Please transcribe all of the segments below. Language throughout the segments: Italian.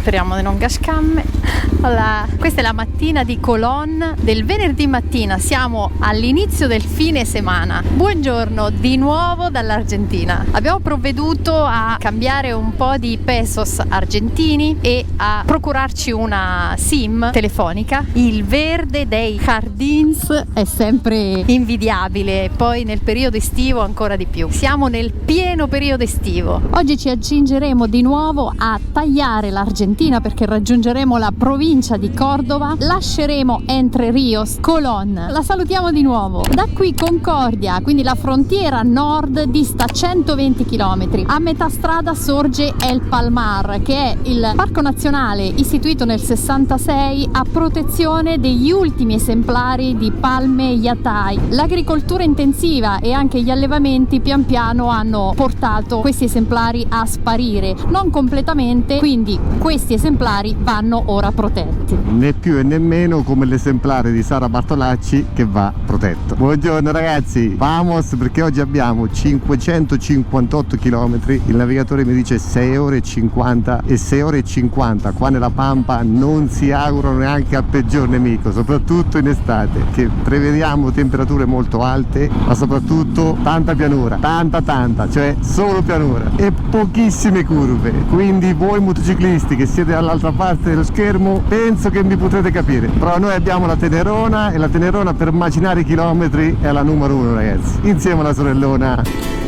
Speriamo di non cascamme. Allora, questa è la mattina di Colón del venerdì mattina, siamo all'inizio del fine settimana. Buongiorno di nuovo dall'Argentina. Abbiamo provveduto a cambiare un po' di pesos argentini e a procurarci una SIM telefonica. Il verde dei jardins è sempre invidiabile, poi nel periodo estivo ancora di più. Siamo nel pieno periodo estivo. Oggi ci accingeremo di nuovo a tagliare l'Argentina perché raggiungeremo la provincia di Cordova, lasceremo Entre Rios, Colón. La salutiamo di nuovo. Da qui Concordia, quindi la frontiera nord, dista 120 km. A metà strada sorge El Palmar, che è il parco nazionale istituito nel 66 a protezione degli ultimi esemplari di palme yatai. L'agricoltura intensiva e anche gli allevamenti pian piano hanno portato questi esemplari a sparire, non completamente, quindi questi esemplari vanno ora protetti. Né più e né meno come l'esemplare di Sara Bartolacci che va protetto. Buongiorno ragazzi, vamos, perché oggi abbiamo 558 km, il navigatore mi dice 6 ore e 50 e 6 ore e 50 qua nella Pampa non si augurano neanche al peggior nemico, soprattutto in estate, che prevediamo temperature molto alte ma soprattutto tanta pianura, tanta, cioè solo pianura e pochissime curve, quindi voi motociclisti che siete dall'altra parte dello schermo penso che mi potrete capire, però noi abbiamo la Tenerona e la Tenerona per macinare i chilometri è la numero 1 ragazzi, insieme alla sorellona.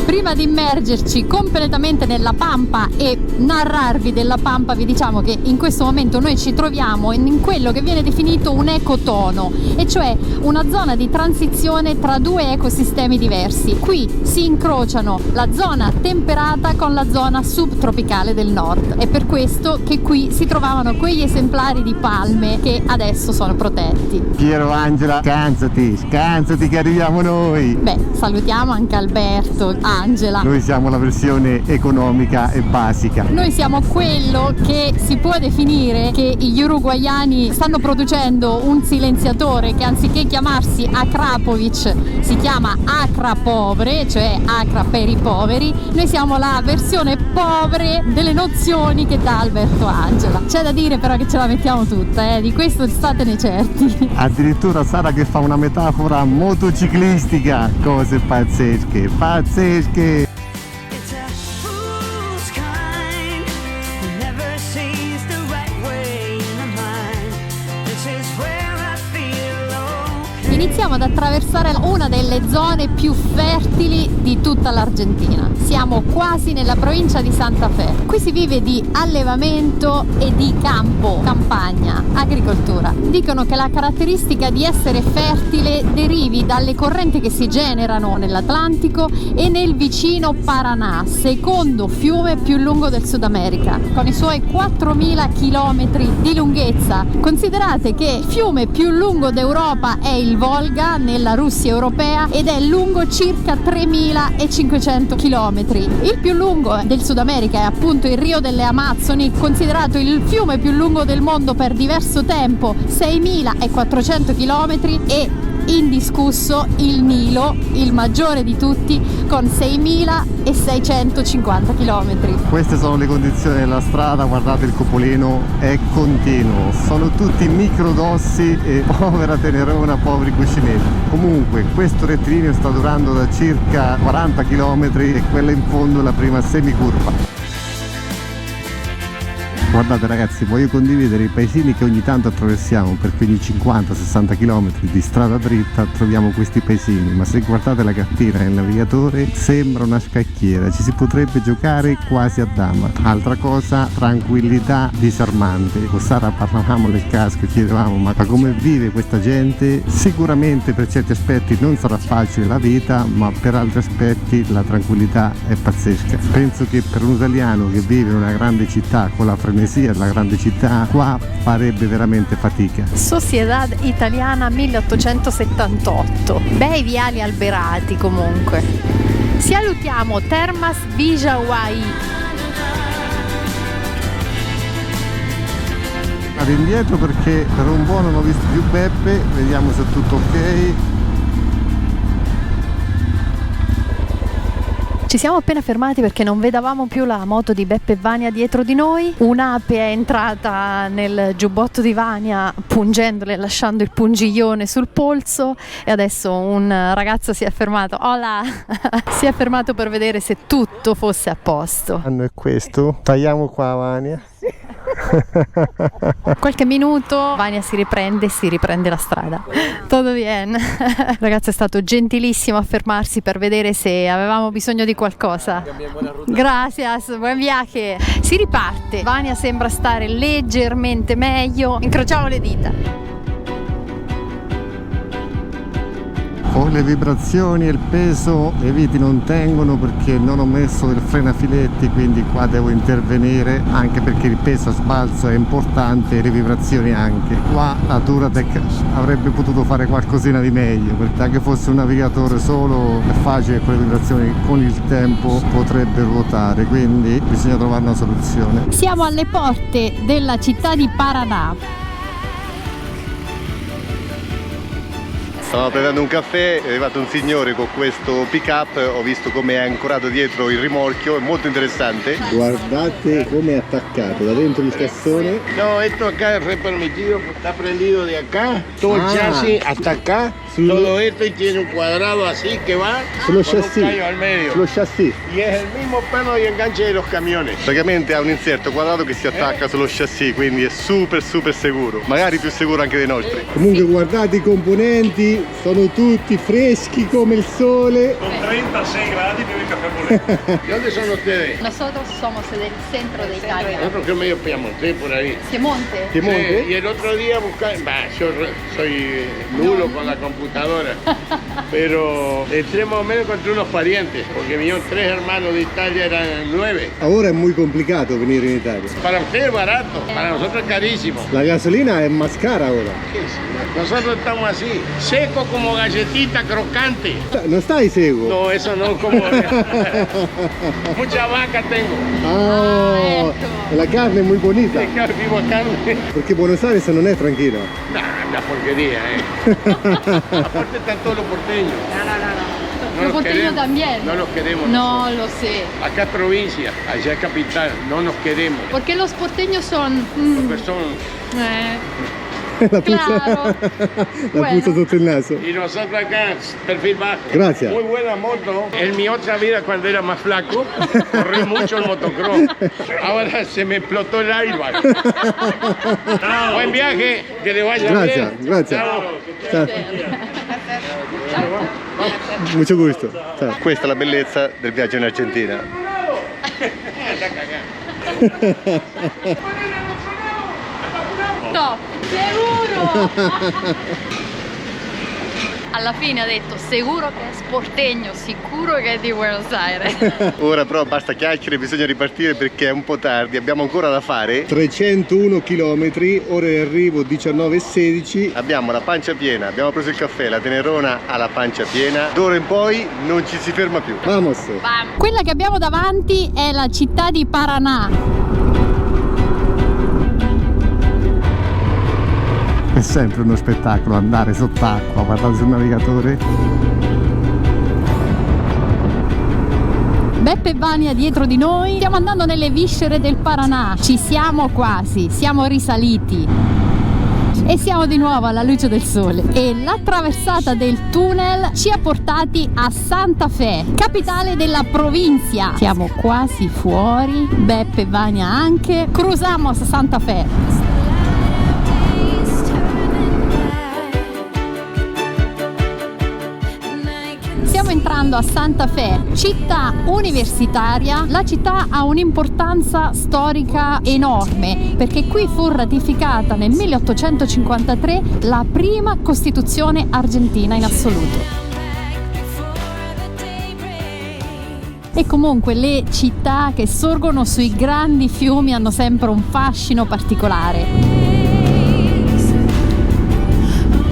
Prima di immergerci completamente nella Pampa e narrarvi della Pampa, vi diciamo che in questo momento noi ci troviamo in quello che viene definito un ecotono, e cioè una zona di transizione tra due ecosistemi diversi. Qui si incrociano la zona temperata con la zona subtropicale del nord. È per questo che qui si trovavano quegli esemplari di palme che adesso sono protetti. Piero, Angela, scansati che arriviamo noi. Beh, salutiamo anche Alberto, Angela. Noi siamo la versione economica e basica. Noi siamo quello che si può definire che gli uruguaiani stanno producendo un silenziatore che anziché chiamarsi Akrapovic si chiama Acra Povere, cioè Acra per i poveri. Noi siamo la versione povere delle nozioni che dà Alberto Angela. C'è da dire però che ce la mettiamo tutta, di questo statene certi. Addirittura Sara che fa una metafora motociclistica, cose pazzesche. Iniziamo ad attraversare una delle zone più fertili di tutta l'Argentina. Siamo quasi nella provincia di Santa Fe. Qui si vive di allevamento e di campagna, agricoltura. Dicono che la caratteristica di essere fertile derivi dalle correnti che si generano nell'Atlantico e nel vicino Paraná, secondo fiume più lungo del Sud America, con i suoi 4.000 km di lunghezza. Considerate che il fiume più lungo d'Europa è il Volga nella Russia europea ed è lungo circa 3.500 km. Il più lungo del Sud America è appunto il Rio delle Amazzoni, considerato il fiume più lungo del mondo per diverso tempo, 6.400 km, e indiscusso il Nilo, il maggiore di tutti, con 6.650 km. Queste sono le condizioni della strada, guardate il cupolino è continuo, sono tutti microdossi e povera Tenerona, poveri cuscinetti. Comunque questo rettilineo sta durando da circa 40 km e quella in fondo è la prima semicurva. Guardate ragazzi, voglio condividere i paesini che ogni tanto attraversiamo, perché ogni 50-60 km di strada dritta troviamo questi paesini, ma se guardate la cartina del navigatore sembra una scacchiera, ci si potrebbe giocare quasi a dama. Altra cosa, tranquillità disarmante. Con Sara parlavamo del casco e chiedevamo ma come vive questa gente? Sicuramente per certi aspetti non sarà facile la vita, ma per altri aspetti la tranquillità è pazzesca. Penso che per un italiano che vive in una grande città con la frenesia della grande città, qua farebbe veramente fatica. Sociedad Italiana 1878. Bei viali alberati comunque. Salutiamo Termas Vijaguai. Vado indietro perché per un po' non ho visto più Beppe, vediamo se è tutto ok. Ci siamo appena fermati perché non vedavamo più la moto di Beppe e Vania dietro di noi. Un'ape è entrata nel giubbotto di Vania pungendole, lasciando il pungiglione sul polso, e adesso un ragazzo si è fermato. Hola! Si è fermato per vedere se tutto fosse a posto. È questo. Tagliamo qua, Vania. Qualche minuto Vania si riprende la strada. Tutto bien. Ragazzo è stato gentilissimo a fermarsi per vedere se avevamo bisogno di qualcosa. Gracias, buon viaje. Si riparte. Vania sembra stare leggermente meglio. Incrociamo le dita. Con le vibrazioni e il peso le viti non tengono perché non ho messo del frenafiletti, quindi qua devo intervenire, anche perché il peso a sbalzo è importante e le vibrazioni anche. Qua la Duratec avrebbe potuto fare qualcosina di meglio, perché anche fosse un navigatore solo è facile che con le vibrazioni con il tempo potrebbe ruotare, quindi bisogna trovare una soluzione. Siamo alle porte della città di Paraná. Stavo prendendo un caffè, è arrivato un signore con questo pick up, ho visto come è ancorato dietro il rimorchio, è molto interessante. Guardate come è attaccato da dentro il cassone. No, esto acá es permitido, está prendido de acá, todo el chasis hasta acá, todo esto, y tiene un cuadrado así que va sullo con un chassis, callo al medio. sullo chassis. Y es el mismo perno de enganche de los camiones. Praticamente ha un inserto quadrato che si attacca sullo chassis, quindi è super sicuro, magari più sicuro anche dei nostri. Comunque guardate i componenti, sono tutti freschi come il sole. Con 36 gradi più il caffè bollente. ¿De dónde son ustedes? Nosotros somos del centro de Italia. Nosotros que medio Piamonte por ahí. Piemonte. Piemonte? Sí, y el otro día yo soy nulo con la computadora, pero entré más o menos contra unos parientes, porque vinieron 3 hermanos de Italia, eran 9. Ora è molto complicato venire in Italia. Para usted es barato, para nosotros es carísimo. La gasolina è más cara ora. Nosotros estamos así, seco como galletita, crocante. Non stai seco? No, eso no, como... Mucha vaca tengo. Ah, la carne è molto bonita. Vivo acá. Perché Buenos Aires non è tranquillo. Nah, una porquería, Aparte están todos los porteños. No Los los porteños queremos. también. No los queremos. No lo sé. Acá es provincia, allá es capital, no nos queremos. Porque los porteños son... Porque son... La Claro. la puzza sotto il naso. Y nosotros acá, perfil bajo. Gracias. Muy buena moto. En mi otra vida, cuando era más flaco, corrí mucho el motocross. Ahora se me explotó el airbag. Buen viaje, que le vaya Grazie, bien. grazie. Ciao. Ciao. Mucho gusto. Ciao. Questa è la bellezza del viaggio in Argentina. No, sicuro! Alla fine ha detto sicuro che è sportegno, sicuro che è di Buenos Aires. Ora però basta chiacchiere, bisogna ripartire perché è un po' tardi, abbiamo ancora da fare 301 km, ora è arrivo 19:16. Abbiamo la pancia piena, abbiamo preso il caffè, la Tenerona ha la pancia piena, d'ora in poi non ci si ferma più. Vamos! Quella che abbiamo davanti è la città di Paraná. È sempre uno spettacolo andare sott'acqua, guardate sul navigatore. Beppe e Vania dietro di noi. Stiamo andando nelle viscere del Paraná. Ci siamo quasi, siamo risaliti. E siamo di nuovo alla luce del sole. E la traversata del tunnel ci ha portati a Santa Fe, capitale della provincia. Siamo quasi fuori, Beppe e Vania anche. Cruzamos a Santa Fe. Stiamo entrando a Santa Fe, città universitaria. La città ha un'importanza storica enorme perché qui fu ratificata nel 1853 la prima Costituzione argentina in assoluto. E comunque le città che sorgono sui grandi fiumi hanno sempre un fascino particolare.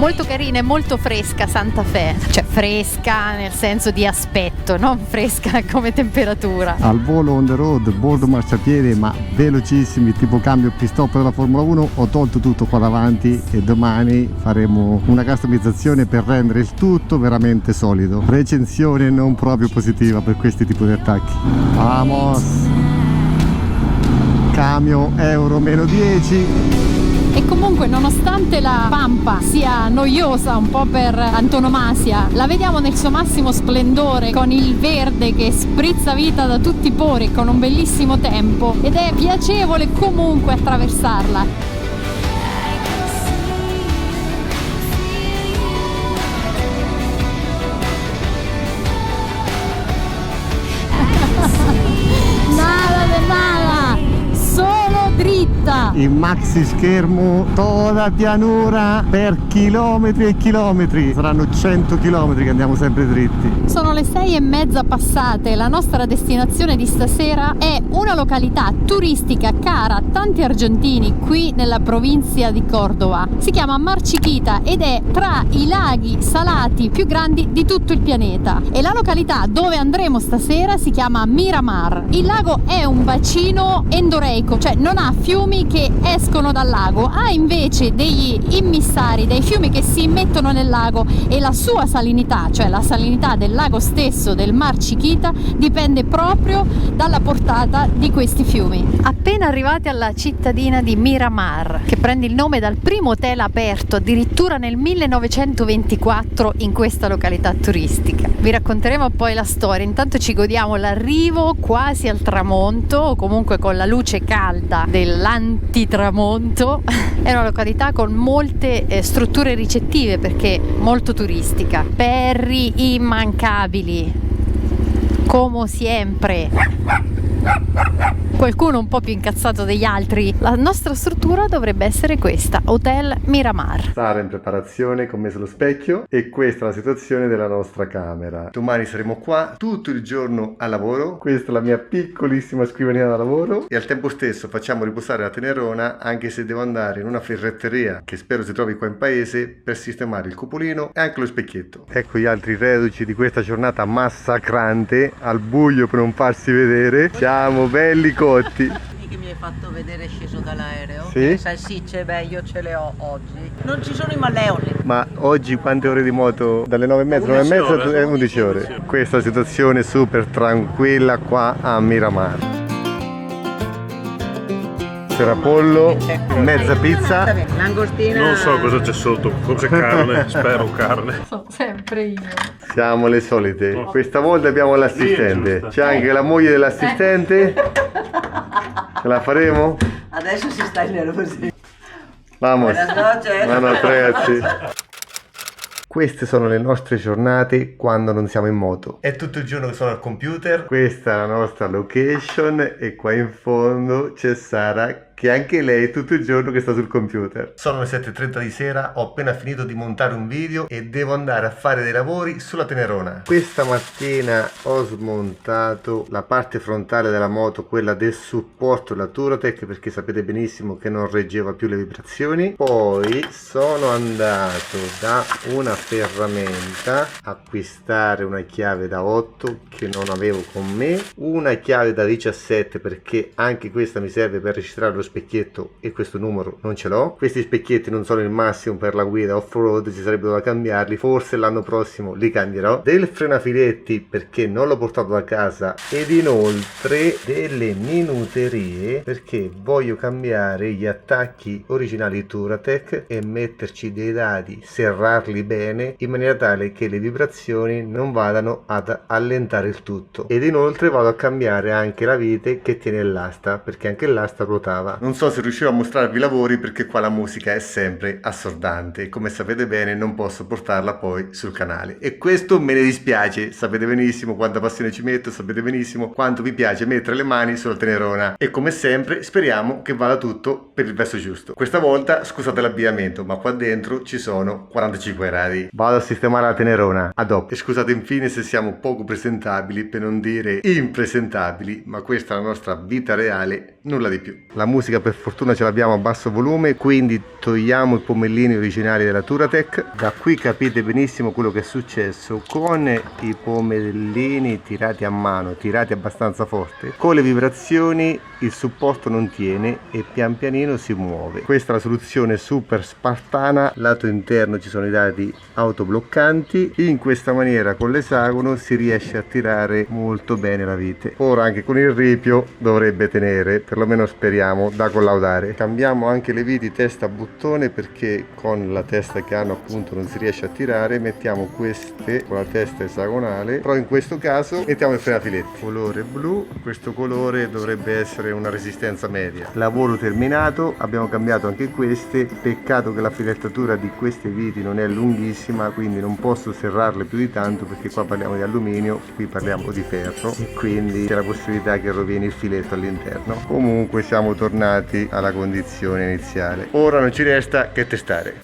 Molto carina e molto fresca Santa Fe, cioè fresca nel senso di aspetto, non fresca come temperatura. Al volo on the road, bordo marciapiede, ma velocissimi, tipo cambio pit stop della Formula 1. Ho tolto tutto qua davanti e domani faremo una customizzazione per rendere il tutto veramente solido. Recensione non proprio positiva per questi tipi di attacchi. Vamos! Cambio euro meno 10. E comunque nonostante la pampa sia noiosa un po' per antonomasia, la vediamo nel suo massimo splendore con il verde che sprizza vita da tutti i pori con un bellissimo tempo ed è piacevole comunque attraversarla. Il maxi schermo, toda pianura per chilometri e chilometri. Saranno 100 chilometri che andiamo sempre dritti. Sono le 6:30 passate. La nostra destinazione di stasera è una località turistica cara a tanti argentini qui nella provincia di Cordova. Si chiama Mar Chiquita ed è tra i laghi salati più grandi di tutto il pianeta. E la località dove andremo stasera si chiama Miramar. Il lago è un bacino endoreico, cioè non ha fiumi che escono dal lago, ha invece degli immissari, dei fiumi che si immettono nel lago e la sua salinità, cioè la salinità del lago stesso, del Mar Chiquita, dipende proprio dalla portata di questi fiumi. Appena arrivati alla cittadina di Miramar, che prende il nome dal primo hotel aperto addirittura nel 1924 in questa località turistica. Vi racconteremo poi la storia, intanto ci godiamo l'arrivo quasi al tramonto o comunque con la luce calda dell'antitramonto. È una località con molte strutture ricettive perché molto turistica, perri immancabili come sempre, qualcuno un po' più incazzato degli altri. La nostra struttura dovrebbe essere questa, Hotel Miramar. Sara in preparazione con me sullo specchio e questa è la situazione della nostra camera. Domani saremo qua tutto il giorno a lavoro. Questa è la mia piccolissima scrivania da lavoro e al tempo stesso facciamo riposare la tenerona anche se devo andare in una ferretteria che spero si trovi qua in paese per sistemare il cupolino e anche lo specchietto. Ecco gli altri reduci di questa giornata massacrante al buio per non farsi vedere. Siamo belli cotti. Che mi hai fatto vedere sceso dall'aereo? Sì? Le salsicce, beh, io ce le ho oggi. Non ci sono i malleoli. Ma oggi quante ore di moto? Dalle 9:30, 9:30 e 11 ore. Questa è la situazione super tranquilla qua a Miramar. C'era pollo, mezza pizza. Langostina. Non so cosa c'è sotto, forse carne, spero carne. Sono sempre io. Siamo le solite. Questa volta abbiamo l'assistente. C'è anche la moglie dell'assistente. Ce la faremo? Adesso si sta nervosi. Vamos. Buenas noches. Buenas ragazzi. Queste sono le nostre giornate quando non siamo in moto. È tutto il giorno che sono al computer. Questa è la nostra location e qua in fondo c'è Sara che anche lei è tutto il giorno che sta sul computer. Sono le 7:30 di sera, ho appena finito di montare un video e devo andare a fare dei lavori sulla tenerona. Questa mattina ho smontato la parte frontale della moto, quella del supporto della Touratech, perché sapete benissimo che non reggeva più le vibrazioni. Poi sono andato da una ferramenta a acquistare una chiave da 8 che non avevo con me, una chiave da 17 perché anche questa mi serve per registrare lo specchietto e questo numero non ce l'ho. Questi specchietti non sono il massimo per la guida off-road, ci sarebbero da cambiarli, forse l'anno prossimo li cambierò. Del frenafiletti perché non l'ho portato da casa ed inoltre delle minuterie perché voglio cambiare gli attacchi originali Touratech e metterci dei dadi, serrarli bene in maniera tale che le vibrazioni non vadano ad allentare il tutto. Ed inoltre vado a cambiare anche la vite che tiene l'asta perché anche l'asta ruotava. Non so se riuscirò a mostrarvi i lavori perché qua la musica è sempre assordante, come sapete bene non posso portarla poi sul canale e questo me ne dispiace. Sapete benissimo quanta passione ci metto, sapete benissimo quanto mi piace mettere le mani sulla tenerona e come sempre speriamo che vada tutto per il verso giusto. Questa volta scusate l'abbigliamento ma qua dentro ci sono 45 gradi. Vado a sistemare la tenerona, a dopo. E scusate infine se siamo poco presentabili per non dire impresentabili, ma questa è la nostra vita reale, nulla di più. La musica musica per fortuna ce l'abbiamo a basso volume, quindi togliamo i pomellini originali della Touratech. Da qui capite benissimo quello che è successo con i pomellini tirati a mano, tirati abbastanza forte. Con le vibrazioni il supporto non tiene e pian pianino si muove. Questa è la soluzione super spartana. Lato interno ci sono i dati autobloccanti. In questa maniera con l'esagono si riesce a tirare molto bene la vite. Ora anche con il ripio dovrebbe tenere, perlomeno speriamo, da collaudare. Cambiamo anche le viti testa a bottone, perché con la testa che hanno appunto non si riesce a tirare. Mettiamo queste con la testa esagonale, però in questo caso mettiamo il frenafiletti colore blu. Questo colore dovrebbe essere una resistenza media. Lavoro terminato, abbiamo cambiato anche queste. Peccato che la filettatura di queste viti non è lunghissima, quindi non posso serrarle più di tanto, perché qua parliamo di alluminio, qui parliamo di ferro e quindi c'è la possibilità che rovini il filetto all'interno. Comunque siamo tornati alla condizione iniziale. Ora non ci resta che testare.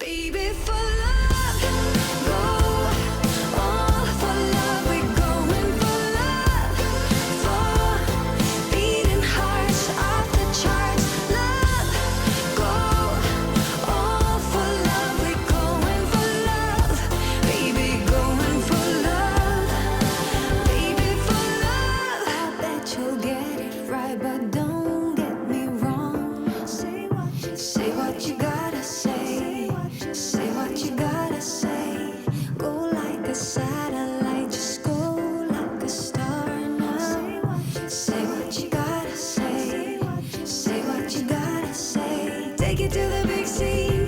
Take it to the big sea.